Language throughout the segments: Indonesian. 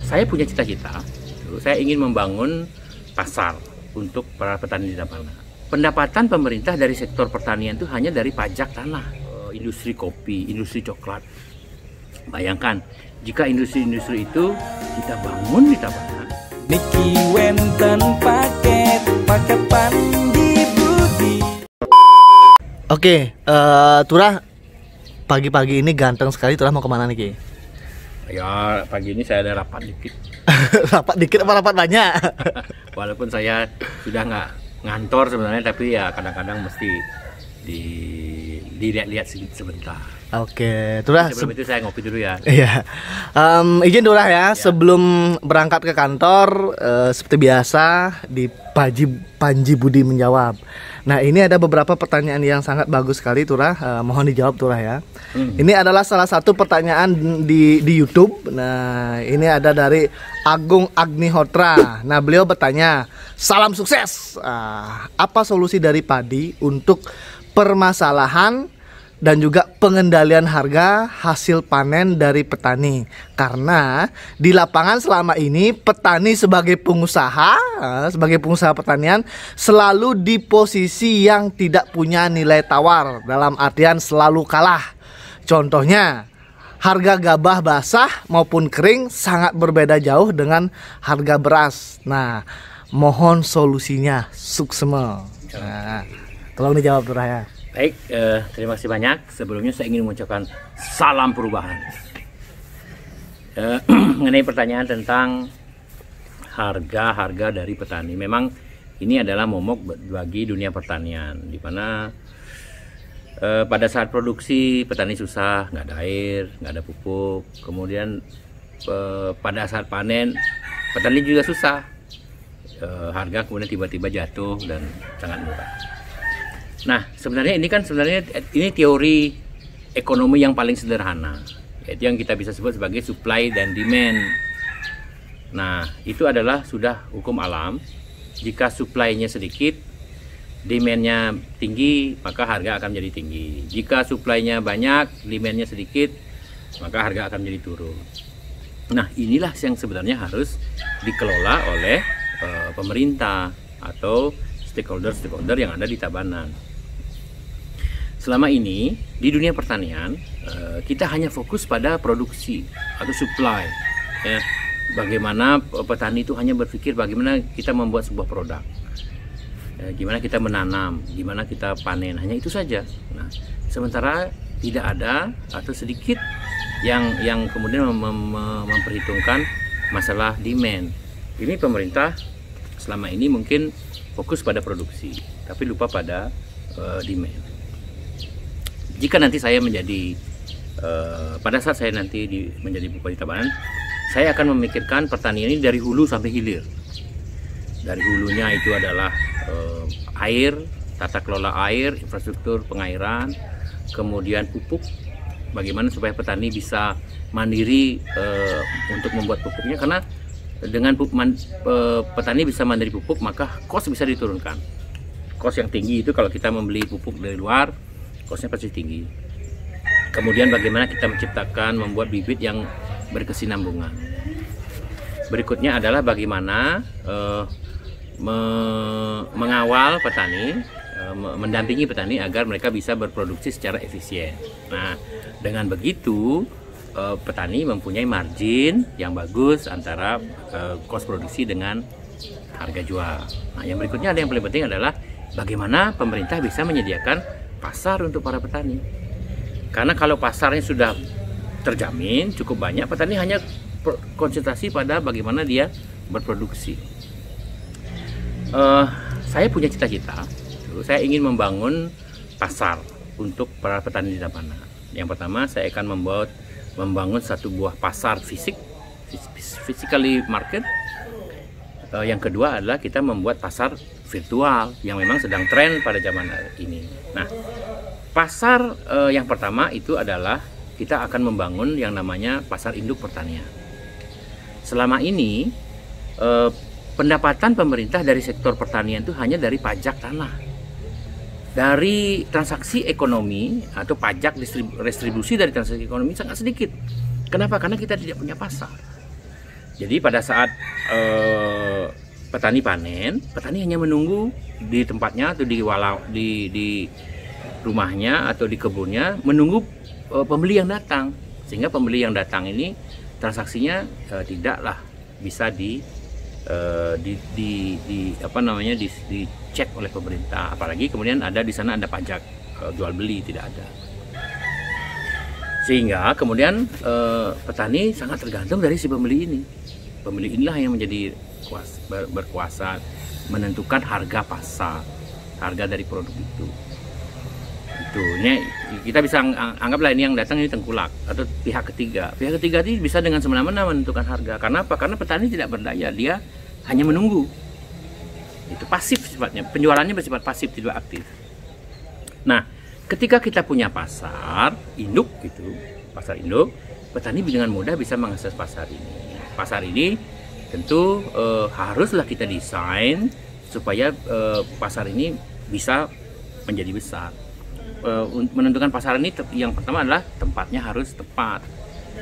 Saya punya cita-cita, saya ingin membangun pasar untuk para petani di Tabanan. Pendapatan pemerintah dari sektor pertanian itu hanya dari pajak tanah, industri kopi, industri coklat. Bayangkan, jika industri-industri itu kita bangun di Tabanan. Niki wenten paket Pandi Budi. Oke, Turah, pagi-pagi ini ganteng sekali. Turah mau kemana nih, Ki? Ya, pagi ini saya ada rapat dikit. Rapat dikit apa rapat banyak? Walaupun saya sudah nggak ngantor sebenarnya, tapi ya kadang-kadang mesti dilihat-lihat sebentar. Oke, Turah. Sebelum itu saya ngopi dulu ya. Iya. Izin Turah ya, sebelum berangkat ke kantor, seperti biasa di Panji Budi menjawab. Nah, ini ada beberapa pertanyaan yang sangat bagus sekali, Turah. Mohon dijawab, Turah ya. Ini adalah salah satu pertanyaan di YouTube. Nah, ini ada dari Agung Agnihotra. Nah, beliau bertanya, salam sukses. Apa solusi dari padi untuk permasalahan dan juga pengendalian harga hasil panen dari petani? Karena di lapangan selama ini petani sebagai pengusaha pertanian selalu di posisi yang tidak punya nilai tawar, dalam artian selalu kalah. Contohnya, harga gabah basah maupun kering sangat berbeda jauh dengan harga beras. Nah, mohon solusinya, suksema. Nah, tolong dijawab, Turah ya. Baik, terima kasih banyak. Sebelumnya saya ingin mengucapkan salam perubahan. Mengenai pertanyaan tentang harga dari petani, memang ini adalah momok bagi dunia pertanian, di mana pada saat produksi petani susah, nggak ada air, nggak ada pupuk. Kemudian pada saat panen petani juga susah, harga kemudian tiba-tiba jatuh dan sangat murah. Nah, sebenarnya ini teori ekonomi yang paling sederhana, yaitu yang kita bisa sebut sebagai supply dan demand. Nah, itu adalah sudah hukum alam. Jika supply-nya sedikit, demand-nya tinggi, maka harga akan menjadi tinggi. Jika supply-nya banyak, demand-nya sedikit, maka harga akan menjadi turun. Nah, inilah yang sebenarnya harus dikelola oleh pemerintah atau stakeholder yang ada di Tabanan. Selama ini di dunia pertanian kita hanya fokus pada produksi atau supply, ya. Bagaimana petani itu hanya berpikir bagaimana kita membuat sebuah produk, gimana kita menanam, gimana kita panen, hanya itu saja. Nah, sementara tidak ada atau sedikit yang kemudian memperhitungkan masalah demand. Ini pemerintah selama ini mungkin fokus pada produksi, tapi lupa pada demand. Jika nanti saya menjadi, pada saat saya nanti menjadi Bupati Tabanan, saya akan memikirkan pertanian ini dari hulu sampai hilir. Dari hulunya itu adalah air, tata kelola air, infrastruktur pengairan, kemudian pupuk, bagaimana supaya petani bisa mandiri untuk membuat pupuknya, karena dengan petani bisa mandiri pupuk, maka kos bisa diturunkan. Kos yang tinggi itu kalau kita membeli pupuk dari luar, kosnya pasti tinggi. Kemudian bagaimana kita membuat bibit yang berkesinambungan. Berikutnya adalah bagaimana mengawal petani, mendampingi petani agar mereka bisa berproduksi secara efisien. Nah, dengan begitu petani mempunyai margin yang bagus antara kos produksi dengan harga jual. Nah, yang berikutnya ada yang paling penting adalah bagaimana pemerintah bisa menyediakan pasar untuk para petani. Karena kalau pasarnya sudah terjamin cukup banyak, petani hanya konsentrasi pada bagaimana dia berproduksi. Saya punya cita-cita, saya ingin membangun pasar untuk para petani di Tabanan. Yang pertama, saya akan membangun satu buah pasar physically market. Yang kedua adalah kita membuat pasar virtual yang memang sedang tren pada zaman ini. Nah, pasar yang pertama itu adalah kita akan membangun yang namanya pasar induk pertanian. Selama ini pendapatan pemerintah dari sektor pertanian itu hanya dari pajak tanah, dari transaksi ekonomi atau pajak restribusi dari transaksi ekonomi sangat sedikit. Kenapa? Karena kita tidak punya pasar. Jadi pada saat petani panen, petani hanya menunggu di tempatnya atau di rumahnya atau di kebunnya, menunggu pembeli yang datang, sehingga pembeli yang datang ini transaksinya tidaklah bisa dicek oleh pemerintah, apalagi kemudian di sana ada pajak jual beli, tidak ada. Sehingga kemudian petani sangat tergantung dari si pembeli ini. Pembeli inilah yang menjadi berkuasa menentukan harga pasar, harga dari produk itu. Ini kita bisa anggaplah ini yang datang ini tengkulak atau pihak ketiga. Pihak ketiga ini bisa dengan semena-mena menentukan harga. Karena apa? Karena petani tidak berdaya, dia hanya menunggu. Itu pasif sifatnya, penjualannya bersifat pasif, tidak aktif. Nah, ketika kita punya pasar induk gitu, pasar induk, petani dengan mudah bisa mengakses pasar ini. Pasar ini tentu haruslah kita desain supaya pasar ini bisa menjadi besar. Menentukan pasar ini yang pertama adalah tempatnya harus tepat,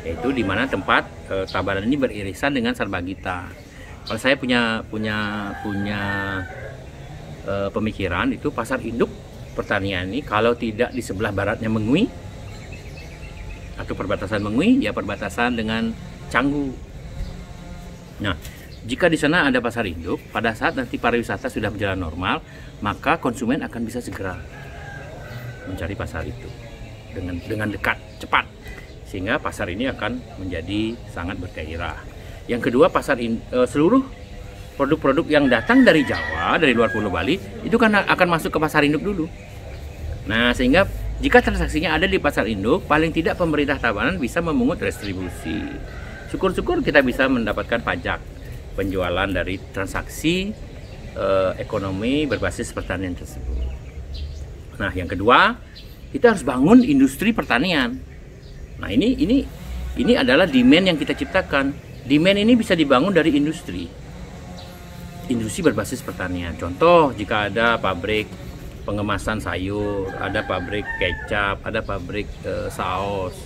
yaitu di mana tempat Tabanan ini beririsan dengan Sarbagita. Kalau saya punya pemikiran itu pasar induk pertanian ini kalau tidak di sebelah baratnya Mengui atau perbatasan Mengui, ya perbatasan dengan Canggu. Nah, jika di sana ada pasar induk, pada saat nanti pariwisata sudah berjalan normal, maka konsumen akan bisa segera mencari pasar itu dengan dekat, cepat, sehingga pasar ini akan menjadi sangat bergairah. Yang kedua, seluruh produk-produk yang datang dari Jawa, dari luar Pulau Bali, itu kan akan masuk ke pasar induk dulu. Nah, sehingga jika transaksinya ada di pasar induk, paling tidak pemerintah Tabanan bisa memungut retribusi. Syukur-syukur kita bisa mendapatkan pajak penjualan dari transaksi ekonomi berbasis pertanian tersebut. Nah, yang kedua, kita harus bangun industri pertanian. Nah, ini adalah demand yang kita ciptakan. Demand ini bisa dibangun dari industri berbasis pertanian. Contoh, jika ada pabrik pengemasan sayur, ada pabrik kecap, ada pabrik saus,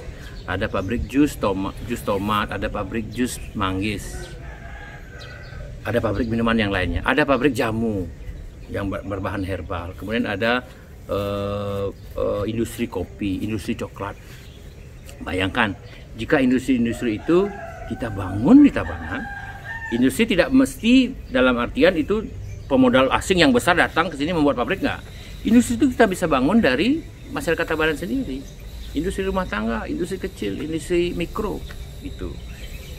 ada pabrik jus tomat, ada pabrik jus manggis, ada pabrik minuman yang lainnya, ada pabrik jamu yang berbahan herbal, kemudian ada industri kopi, industri coklat. Bayangkan jika industri-industri itu kita bangun di Tabanan. Industri tidak mesti dalam artian itu pemodal asing yang besar datang ke sini membuat pabrik, enggak. Industri itu kita bisa bangun dari masyarakat Tabanan sendiri. Industri rumah tangga, industri kecil, industri mikro gitu.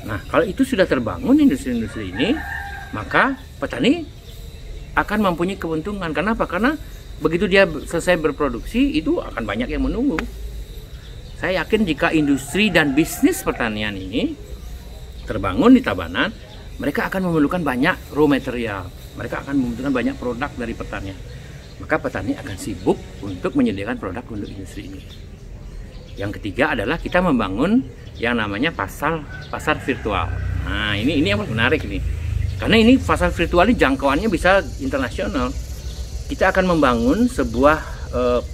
Nah, kalau itu sudah terbangun industri-industri ini, maka petani akan mempunyai keuntungan. Kenapa? Karena begitu dia selesai berproduksi, itu akan banyak yang menunggu. Saya yakin jika industri dan bisnis pertanian ini terbangun di Tabanan, mereka akan memerlukan banyak raw material, mereka akan membutuhkan banyak produk dari pertanian. Maka petani akan sibuk untuk menyediakan produk untuk industri ini. Yang ketiga adalah kita membangun yang namanya pasar virtual. Nah, ini yang menarik ini. Karena ini pasar virtual ini jangkauannya bisa internasional. Kita akan membangun sebuah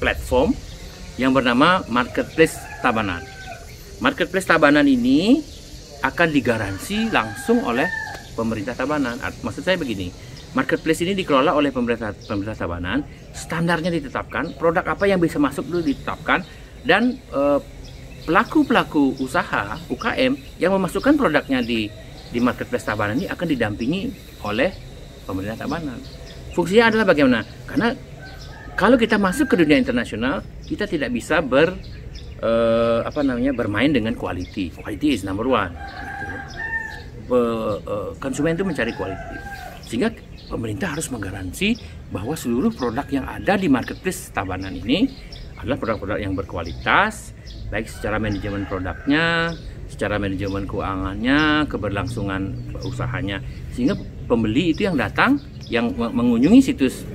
platform yang bernama Marketplace Tabanan. Marketplace Tabanan ini akan digaransi langsung oleh pemerintah Tabanan. Maksud saya begini, marketplace ini dikelola oleh pemerintah Tabanan, standarnya ditetapkan, produk apa yang bisa masuk dulu ditetapkan, dan pelaku-pelaku usaha UKM yang memasukkan produknya di marketplace Tabanan ini akan didampingi oleh pemerintah Tabanan. Fungsinya adalah bagaimana? Karena kalau kita masuk ke dunia internasional, kita tidak bisa bermain dengan quality. Quality is number one. Konsumen itu mencari quality. Sehingga pemerintah harus menggaransi bahwa seluruh produk yang ada di marketplace Tabanan ini adalah produk-produk yang berkualitas, baik secara manajemen produknya, secara manajemen keuangannya, keberlangsungan usahanya. Sehingga pembeli itu yang datang, yang mengunjungi situs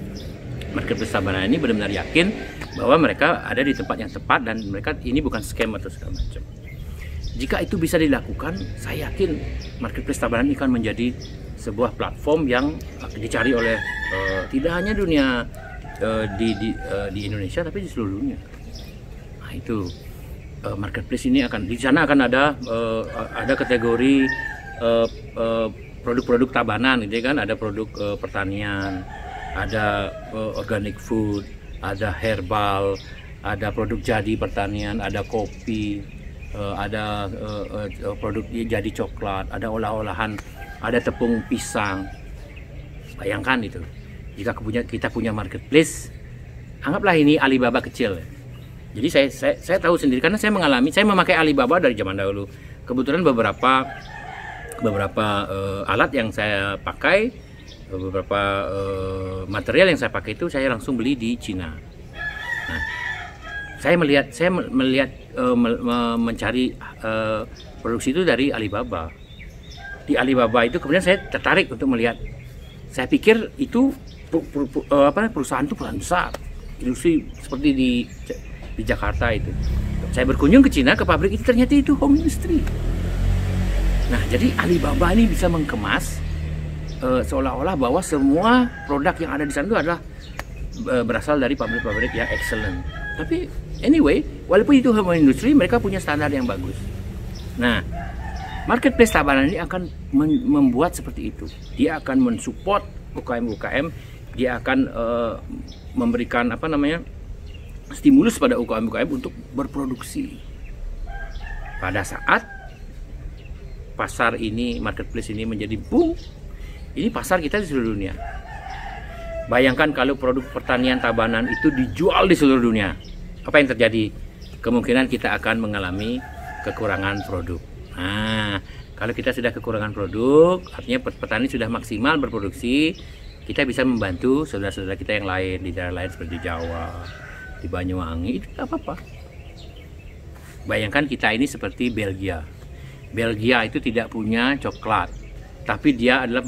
marketplace Tabanan ini benar-benar yakin bahwa mereka ada di tempat yang tepat dan mereka ini bukan scam atau segala macam. Jika itu bisa dilakukan, saya yakin marketplace Tabanan ini akan menjadi sebuah platform yang dicari oleh tidak hanya dunia di Indonesia tapi di seluruh dunia. Nah, itu marketplace ini di sana akan ada kategori produk-produk tabanan gitu kan, ada produk pertanian, ada organic food, ada herbal, ada produk jadi pertanian, ada kopi, ada produk jadi coklat, ada olah-olahan, ada tepung pisang. Bayangkan itu, jika kita punya marketplace, anggaplah ini Alibaba kecil. Jadi saya tahu sendiri karena saya memakai Alibaba dari zaman dahulu. Kebetulan beberapa alat yang saya pakai, beberapa material yang saya pakai itu saya langsung beli di Cina. Nah, saya mencari produksi itu dari Alibaba. Di Alibaba itu kemudian saya tertarik untuk melihat. Saya pikir itu perusahaan itu perusahaan besar, industri seperti di Jakarta itu. Saya berkunjung ke Cina, ke pabrik itu, ternyata itu home industry. Nah, jadi Alibaba ini bisa mengemas seolah-olah bahwa semua produk yang ada di sana itu adalah berasal dari pabrik-pabrik yang excellent. Tapi anyway, walaupun itu home industry, mereka punya standar yang bagus. Nah, marketplace tabanan ini akan membuat seperti itu. Dia akan mensupport UKM-UKM, dia akan memberikan stimulus pada UKM-UKM untuk berproduksi. Pada saat pasar ini, marketplace ini menjadi boom, ini pasar kita di seluruh dunia. Bayangkan kalau produk pertanian tabanan itu dijual di seluruh dunia, apa yang terjadi? Kemungkinan kita akan mengalami kekurangan produk. Nah, kalau kita sudah kekurangan produk, artinya petani sudah maksimal berproduksi, kita bisa membantu saudara-saudara kita yang lain di daerah lain seperti di Jawa, di Banyuwangi, itu tidak apa-apa. Bayangkan kita ini seperti Belgia. Belgia itu tidak punya coklat, tapi dia adalah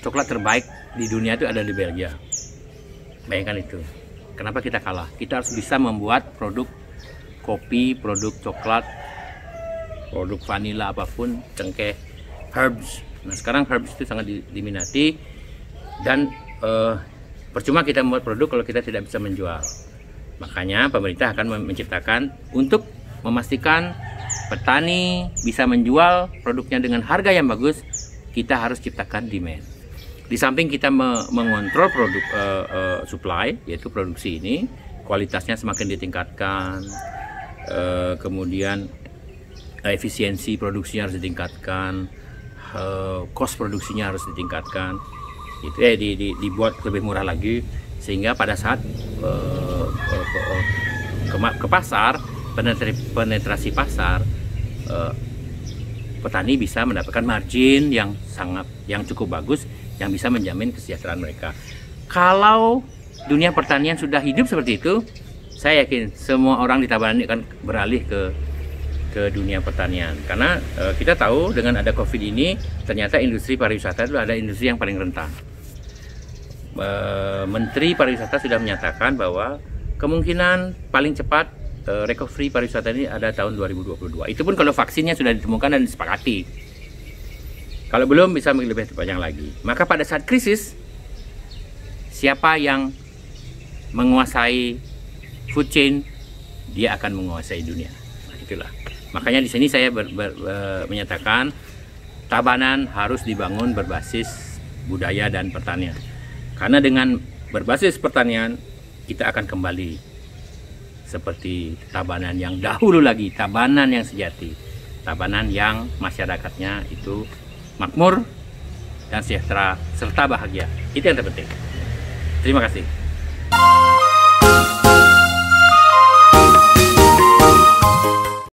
coklat terbaik di dunia itu ada di Belgia. Bayangkan itu. Kenapa kita kalah? Kita harus bisa membuat produk kopi, produk coklat, produk vanila apapun, cengkeh, herbs. Nah, sekarang herbs itu sangat diminati dan percuma kita membuat produk kalau kita tidak bisa menjual. Makanya pemerintah akan menciptakan untuk memastikan petani bisa menjual produknya dengan harga yang bagus, kita harus ciptakan demand. Di samping kita mengontrol produk supply, yaitu produksi ini, kualitasnya semakin ditingkatkan, kemudian efisiensi produksinya harus ditingkatkan, cost produksinya harus ditingkatkan, itu dibuat lebih murah lagi, sehingga pada saat ke pasar, penetrasi pasar, petani bisa mendapatkan margin yang cukup bagus, yang bisa menjamin kesejahteraan mereka. Kalau dunia pertanian sudah hidup seperti itu, saya yakin semua orang di Tabanan akan beralih ke dunia pertanian. Karena kita tahu dengan ada COVID ini, ternyata industri pariwisata itu ada industri yang paling rentan. Menteri Pariwisata sudah menyatakan bahwa kemungkinan paling cepat recovery pariwisata ini ada tahun 2022. Itu pun kalau vaksinnya sudah ditemukan dan disepakati. Kalau belum bisa lebih panjang lagi. Maka pada saat krisis, siapa yang menguasai food chain, dia akan menguasai dunia. Nah, itulah. Makanya di sini saya menyatakan Tabanan harus dibangun berbasis budaya dan pertanian. Karena dengan berbasis pertanian, kita akan kembali seperti Tabanan yang dahulu lagi, Tabanan yang sejati, Tabanan yang masyarakatnya itu makmur dan sejahtera serta bahagia. Itu yang terpenting. Terima kasih.